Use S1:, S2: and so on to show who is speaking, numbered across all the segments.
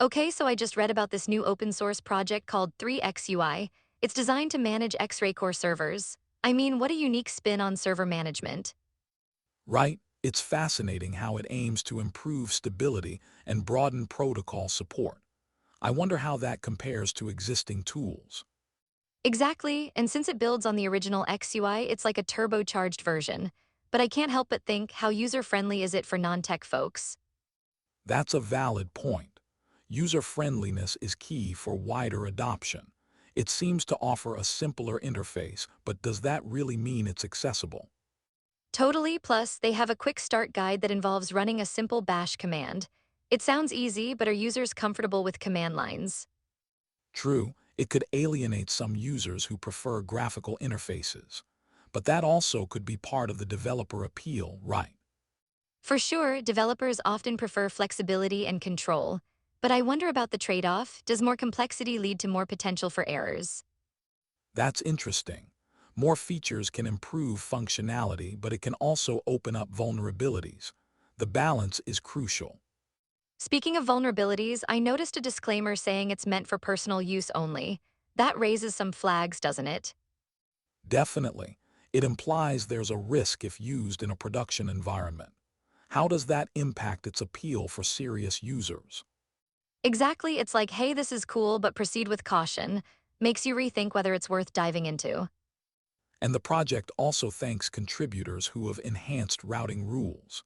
S1: Okay, so I just read about this new open source project called 3x-ui. It's designed to manage Xray core servers. I mean, what a unique spin on server management.
S2: Right? It's fascinating how it aims to improve stability and broaden protocol support. I wonder how that compares to existing tools.
S1: Exactly, and since it builds on the original XUI, it's like a turbocharged version. But I can't help but think, how user-friendly is it for non-tech folks?
S2: That's a valid point. User-friendliness is key for wider adoption. It seems to offer a simpler interface, but does that really mean it's accessible?
S1: Totally, plus they have a quick start guide that involves running a simple bash command. It sounds easy, but are users comfortable with command lines?
S2: True, it could alienate some users who prefer graphical interfaces. But that also could be part of the developer appeal, right?
S1: For sure, developers often prefer flexibility and control. But I wonder about the trade-off. Does more complexity lead to more potential for errors?
S2: That's interesting. More features can improve functionality, but it can also open up vulnerabilities. The balance is crucial.
S1: Speaking of vulnerabilities, I noticed a disclaimer saying it's meant for personal use only. That raises some flags, doesn't it?
S2: Definitely, it implies there's a risk if used in a production environment. How does that impact its appeal for serious users?
S1: Exactly, it's like, hey, this is cool, but proceed with caution. Makes you rethink whether it's worth diving into.
S2: And the project also thanks contributors who have enhanced routing rules.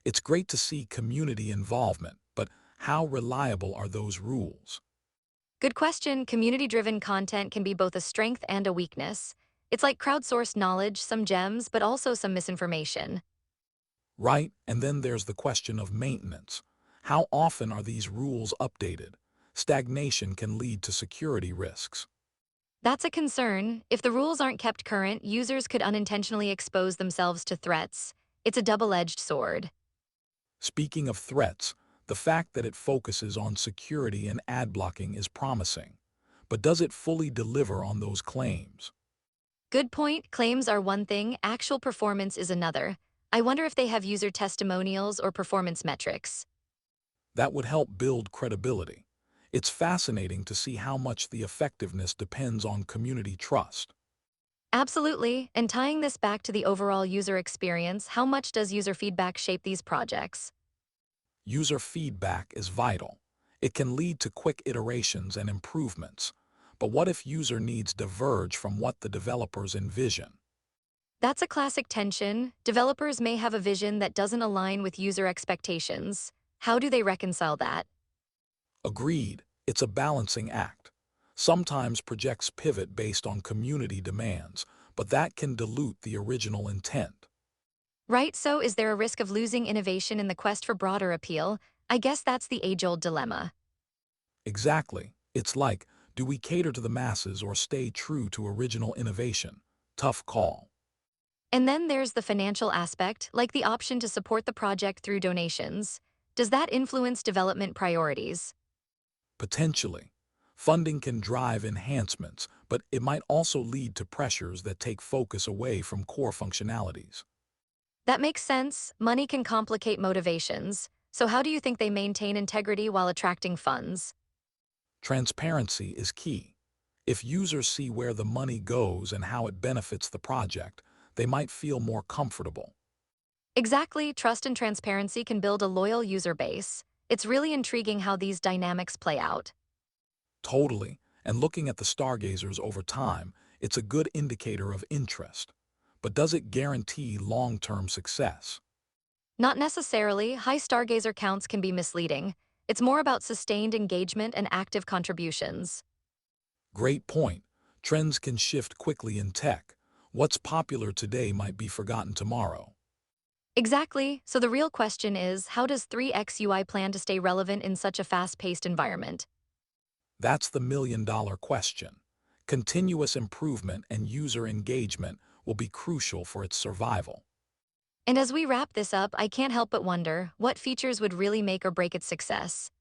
S2: It's great to see community involvement, but how reliable are those rules?
S1: Good question. Community-driven content can be both a strength and a weakness. It's like crowdsourced knowledge, some gems, but also some misinformation.
S2: Right? And then there's the question of maintenance. How often are these rules updated? Stagnation can lead to security risks.
S1: That's a concern. If the rules aren't kept current, users could unintentionally expose themselves to threats. It's a double-edged sword.
S2: Speaking of threats, the fact that it focuses on security and ad blocking is promising. But does it fully deliver on those claims?
S1: Good point. Claims are one thing, actual performance is another. I wonder if they have user testimonials or performance metrics.
S2: That would help build credibility. It's fascinating to see how much the effectiveness depends on community trust.
S1: Absolutely, and tying this back to the overall user experience, how much does user feedback shape these projects?
S2: User feedback is vital. It can lead to quick iterations and improvements. But what if user needs diverge from what the developers envision?
S1: That's a classic tension. Developers may have a vision that doesn't align with user expectations. How do they reconcile that?
S2: Agreed, it's a balancing act. Sometimes projects pivot based on community demands, but that can dilute the original intent.
S1: Right, so is there a risk of losing innovation in the quest for broader appeal? I guess that's the age-old dilemma.
S2: Exactly. It's like, do we cater to the masses or stay true to original innovation? Tough call.
S1: And then there's the financial aspect, like the option to support the project through donations. Does that influence development priorities?
S2: Potentially. Funding can drive enhancements, but it might also lead to pressures that take focus away from core functionalities.
S1: That makes sense. Money can complicate motivations. So how do you think they maintain integrity while attracting funds?
S2: Transparency is key. If users see where the money goes and how it benefits the project, they might feel more comfortable.
S1: Exactly, trust and transparency can build a loyal user base. It's really intriguing how these dynamics play out.
S2: Totally. And looking at the stargazers over time, it's a good indicator of interest. But does it guarantee long-term success?
S1: Not necessarily, high stargazer counts can be misleading. It's more about sustained engagement and active contributions.
S2: Great point. Trends can shift quickly in tech. What's popular today might be forgotten tomorrow.
S1: Exactly, so the real question is, how does 3xUI plan to stay relevant in such a fast-paced environment?
S2: That's the million-dollar question. Continuous improvement and user engagement will be crucial for its survival.
S1: And as we wrap this up, I can't help but wonder, what features would really make or break its success?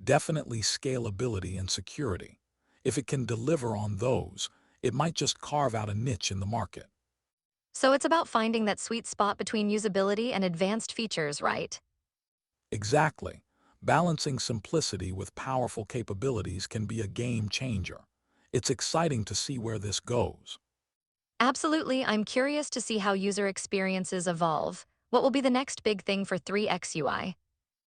S2: Definitely scalability and security. If it can deliver on those, it might just carve out a niche in the market.
S1: So it's about finding that sweet spot between usability and advanced features, right?
S2: Exactly. Balancing simplicity with powerful capabilities can be a game changer. It's exciting to see where this goes.
S1: Absolutely, I'm curious to see how user experiences evolve. What will be the next big thing for 3xui?